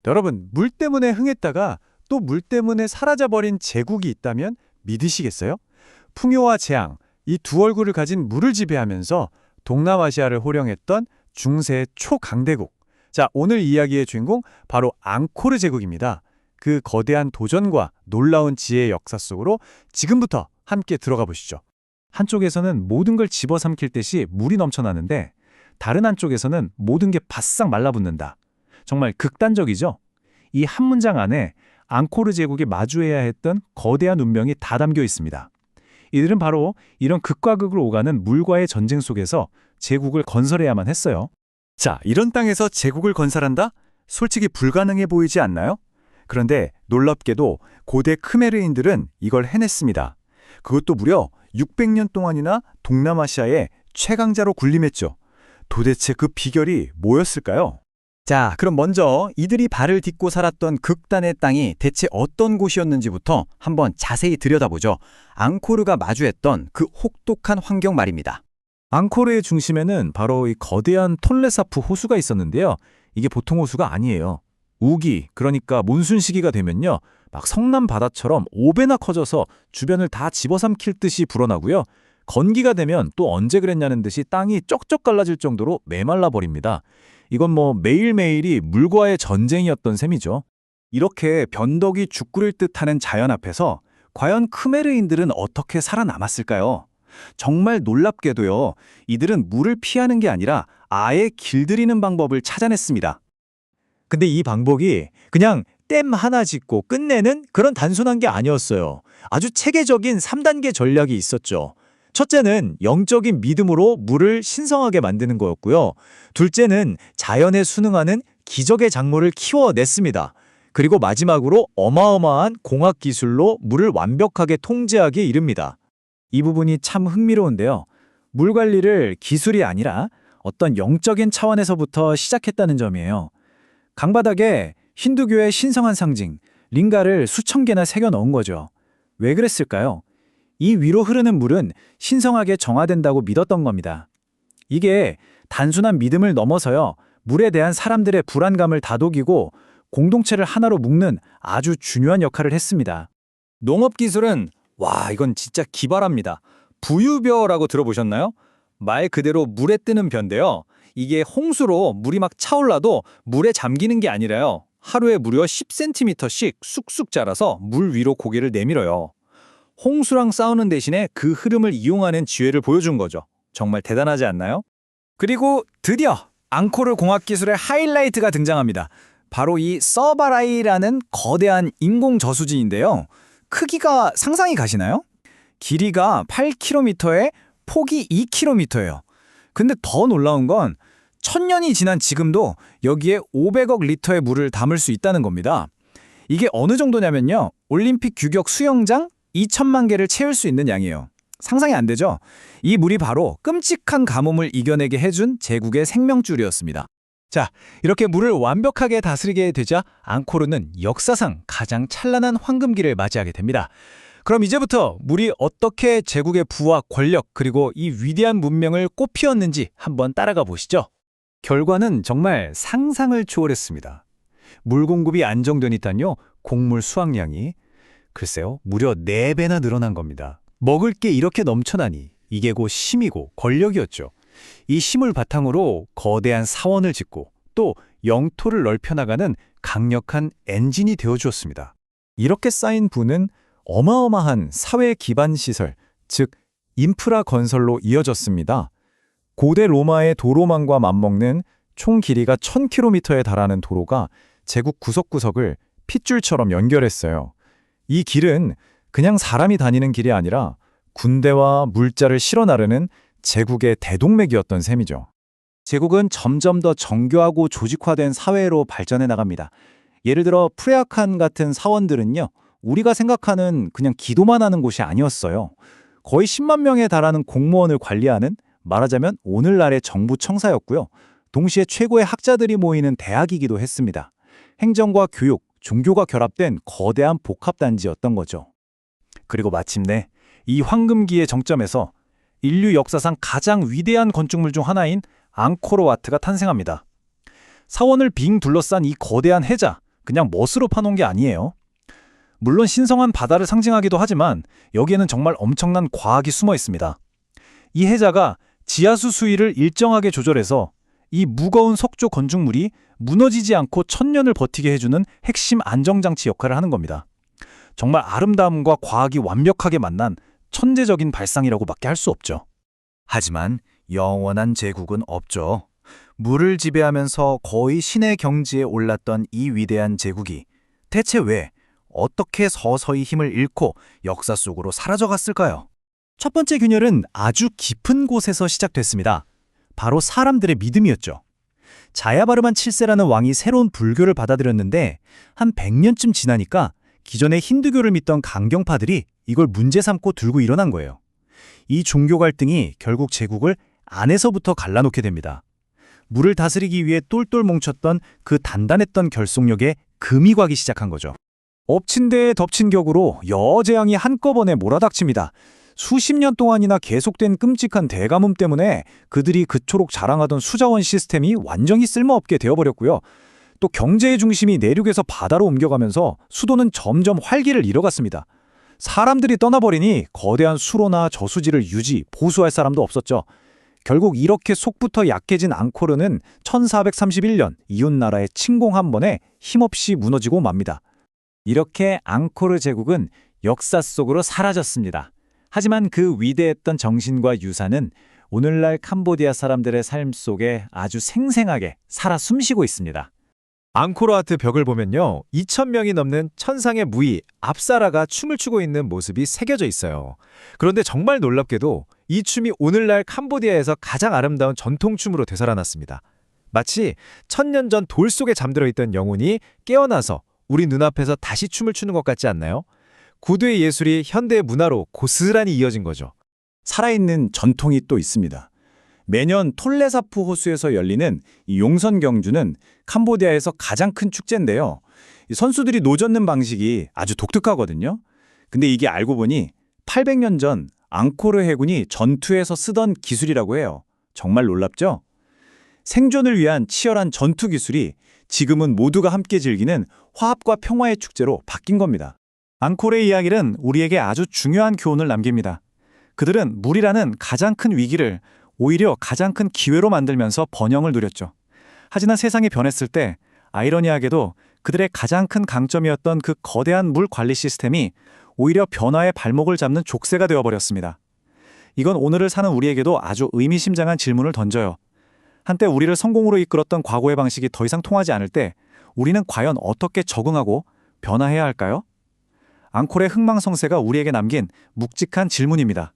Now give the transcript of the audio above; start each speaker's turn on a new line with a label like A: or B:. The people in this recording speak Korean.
A: 여러분, 물 때문에 흥했다가 또 물 때문에 사라져버린 제국이 있다면 믿으시겠어요? 풍요와 재앙, 이 두 얼굴을 가진 물을 지배하면서 동남아시아를 호령했던 중세 초강대국. 자, 오늘 이야기의 주인공 바로 앙코르 제국입니다. 그 거대한 도전과 놀라운 지혜의 역사 속으로 지금부터 함께 들어가 보시죠. 한쪽에서는 모든 걸 집어삼킬 듯이 물이 넘쳐나는데 다른 한쪽에서는 모든 게 바싹 말라붙는다. 정말 극단적이죠? 이 한 문장 안에 앙코르 제국이 마주해야 했던 거대한 운명이 다 담겨 있습니다. 이들은 바로 이런 극과 극을 오가는 물과의 전쟁 속에서 제국을 건설해야만 했어요. 자, 이런 땅에서 제국을 건설한다? 솔직히 불가능해 보이지 않나요? 그런데 놀랍게도 고대 크메르인들은 이걸 해냈습니다. 그것도 무려 600년 동안이나 동남아시아의 최강자로 군림했죠. 도대체 그 비결이 뭐였을까요? 자, 그럼 먼저 이들이 발을 딛고 살았던 극단의 땅이 대체 어떤 곳이었는지부터 한번 자세히 들여다보죠. 앙코르가 마주했던 그 혹독한 환경 말입니다. 앙코르의 중심에는 바로 이 거대한 톤레사프 호수가 있었는데요. 이게 보통 호수가 아니에요. 우기, 그러니까 몬순 시기가 되면요, 막 성남 바다처럼 5배나 커져서 주변을 다 집어삼킬 듯이 불어나고요. 건기가 되면 또 언제 그랬냐는 듯이 땅이 쩍쩍 갈라질 정도로 메말라 버립니다. 이건 뭐 매일매일이 물과의 전쟁이었던 셈이죠. 이렇게 변덕이 죽 끓일 듯하는 자연 앞에서 과연 크메르인들은 어떻게 살아남았을까요? 정말 놀랍게도요, 이들은 물을 피하는 게 아니라 아예 길들이는 방법을 찾아냈습니다. 근데 이 방법이 그냥 댐 하나 짓고 끝내는 그런 단순한 게 아니었어요. 아주 체계적인 3단계 전략이 있었죠. 첫째는 영적인 믿음으로 물을 신성하게 만드는 거였고요. 둘째는 자연에 순응하는 기적의 작물을 키워냈습니다. 그리고 마지막으로 어마어마한 공학 기술로 물을 완벽하게 통제하기에 이릅니다. 이 부분이 참 흥미로운데요. 물 관리를 기술이 아니라 어떤 영적인 차원에서부터 시작했다는 점이에요. 강바닥에 힌두교의 신성한 상징, 링가를 수천 개나 새겨 넣은 거죠. 왜 그랬을까요? 이 위로 흐르는 물은 신성하게 정화된다고 믿었던 겁니다. 이게 단순한 믿음을 넘어서요, 물에 대한 사람들의 불안감을 다독이고 공동체를 하나로 묶는 아주 중요한 역할을 했습니다. 농업기술은 이건 진짜 기발합니다. 부유벼라고 들어보셨나요? 말 그대로 물에 뜨는 벼인데요. 이게 홍수로 물이 막 차올라도 물에 잠기는 게 아니라요, 하루에 무려 10cm씩 쑥쑥 자라서 물 위로 고개를 내밀어요. 홍수랑 싸우는 대신에 그 흐름을 이용하는 지혜를 보여준 거죠. 정말 대단하지 않나요? 그리고 드디어 앙코르 공학기술의 하이라이트가 등장합니다. 바로 이 서바라이라는 거대한 인공 저수지인데요. 크기가 상상이 가시나요? 길이가 8km에 폭이 2km예요. 근데 더 놀라운 건 1000년이 지난 지금도 여기에 500억 리터의 물을 담을 수 있다는 겁니다. 이게 어느 정도냐면요, 올림픽 규격 수영장 2천만 개를 채울 수 있는 양이에요. 상상이 안 되죠? 이 물이 바로 끔찍한 가뭄을 이겨내게 해준 제국의 생명줄이었습니다. 자, 이렇게 물을 완벽하게 다스리게 되자 앙코르는 역사상 가장 찬란한 황금기를 맞이하게 됩니다. 그럼 이제부터 물이 어떻게 제국의 부와 권력 그리고 이 위대한 문명을 꽃피웠는지 한번 따라가 보시죠. 결과는 정말 상상을 초월했습니다. 물 공급이 안정되니까요, 곡물 수확량이 글쎄요, 무려 4배나 늘어난 겁니다. 먹을 게 이렇게 넘쳐나니 이게 곧 힘이고 권력이었죠. 이 힘을 바탕으로 거대한 사원을 짓고 또 영토를 넓혀나가는 강력한 엔진이 되어주었습니다. 이렇게 쌓인 부는 어마어마한 사회 기반 시설, 즉 인프라 건설로 이어졌습니다. 고대 로마의 도로망과 맞먹는 총 길이가 1000km에 달하는 도로가 제국 구석구석을 핏줄처럼 연결했어요. 이 길은 그냥 사람이 다니는 길이 아니라 군대와 물자를 실어 나르는 제국의 대동맥이었던 셈이죠. 제국은 점점 더 정교하고 조직화된 사회로 발전해 나갑니다. 예를 들어 프레아칸 같은 사원들은요, 우리가 생각하는 그냥 기도만 하는 곳이 아니었어요. 거의 10만 명에 달하는 공무원을 관리하는, 말하자면 오늘날의 정부 청사였고요. 동시에 최고의 학자들이 모이는 대학이기도 했습니다. 행정과 교육, 종교가 결합된 거대한 복합단지였던 거죠. 그리고 마침내 이 황금기의 정점에서 인류 역사상 가장 위대한 건축물 중 하나인 앙코르 와트가 탄생합니다. 사원을 빙 둘러싼 이 거대한 해자,
B: 그냥 멋으로 파놓은 게 아니에요. 물론 신성한 바다를 상징하기도 하지만 여기에는 정말 엄청난 과학이 숨어 있습니다. 이 해자가 지하수 수위를 일정하게 조절해서 이 무거운 석조 건축물이 무너지지 않고 천년을 버티게 해주는 핵심 안정장치 역할을 하는 겁니다. 정말 아름다움과 과학이 완벽하게 만난 천재적인 발상이라고밖에 할 수 없죠. 하지만 영원한 제국은 없죠. 물을 지배하면서 거의 신의 경지에 올랐던 이 위대한 제국이 대체 왜 어떻게 서서히 힘을 잃고 역사 속으로 사라져갔을까요? 첫 번째 균열은 아주 깊은 곳에서 시작됐습니다. 바로 사람들의 믿음이었죠. 자야바르만 7세라는 왕이 새로운 불교를 받아들였는데 한 100년쯤 지나니까 기존의 힌두교를 믿던 강경파들이 이걸 문제 삼고 들고 일어난 거예요. 이 종교 갈등이 결국 제국을 안에서부터 갈라놓게 됩니다. 물을 다스리기 위해 똘똘 뭉쳤던 그 단단했던 결속력에 금이 가기 시작한 거죠. 엎친 데에 덮친 격으로 여재앙이 한꺼번에 몰아닥칩니다. 수십 년 동안이나 계속된 끔찍한 대가뭄 때문에 그들이 그토록 자랑하던 수자원 시스템이 완전히 쓸모없게 되어버렸고요. 또 경제의 중심이 내륙에서 바다로 옮겨가면서 수도는 점점 활기를 잃어갔습니다. 사람들이 떠나버리니 거대한 수로나 저수지를 유지, 보수할 사람도 없었죠. 결국 이렇게 속부터 약해진 앙코르는 1431년 이웃나라의 침공 한 번에 힘없이 무너지고 맙니다. 이렇게 앙코르 제국은 역사 속으로 사라졌습니다. 하지만 그 위대했던 정신과 유산은 오늘날 캄보디아 사람들의 삶 속에 아주 생생하게 살아 숨쉬고 있습니다.
C: 앙코르와트 벽을 보면요, 2,000명이 넘는 천상의 무이 압사라가 춤을 추고 있는 모습이 새겨져 있어요. 그런데 정말 놀랍게도 이 춤이 오늘날 캄보디아에서 가장 아름다운 전통춤으로 되살아났습니다. 마치 1000년 전 돌 속에 잠들어 있던 영혼이 깨어나서 우리 눈앞에서 다시 춤을 추는 것 같지 않나요? 고도의 예술이 현대의 문화로 고스란히 이어진 거죠.
A: 살아있는 전통이 또 있습니다. 매년 톨레사프 호수에서 열리는 이 용선 경주는 캄보디아에서 가장 큰 축제인데요. 이 선수들이 노젓는 방식이 아주 독특하거든요. 근데 이게 알고 보니 800년 전 앙코르 해군이 전투에서 쓰던 기술이라고 해요. 정말 놀랍죠? 생존을 위한 치열한 전투 기술이 지금은 모두가 함께 즐기는 화합과 평화의 축제로 바뀐 겁니다. 앙코르의 이야기는 우리에게 아주 중요한 교훈을 남깁니다. 그들은 물이라는 가장 큰 위기를 오히려 가장 큰 기회로 만들면서 번영을 누렸죠. 하지만 세상이 변했을 때 아이러니하게도 그들의 가장 큰 강점이었던 그 거대한 물 관리 시스템이 오히려 변화의 발목을 잡는 족쇄가 되어버렸습니다. 이건 오늘을 사는 우리에게도 아주 의미심장한 질문을 던져요. 한때 우리를 성공으로 이끌었던 과거의 방식이 더 이상 통하지 않을 때 우리는 과연 어떻게 적응하고 변화해야 할까요? 앙코르의 흥망성쇠가 우리에게 남긴 묵직한 질문입니다.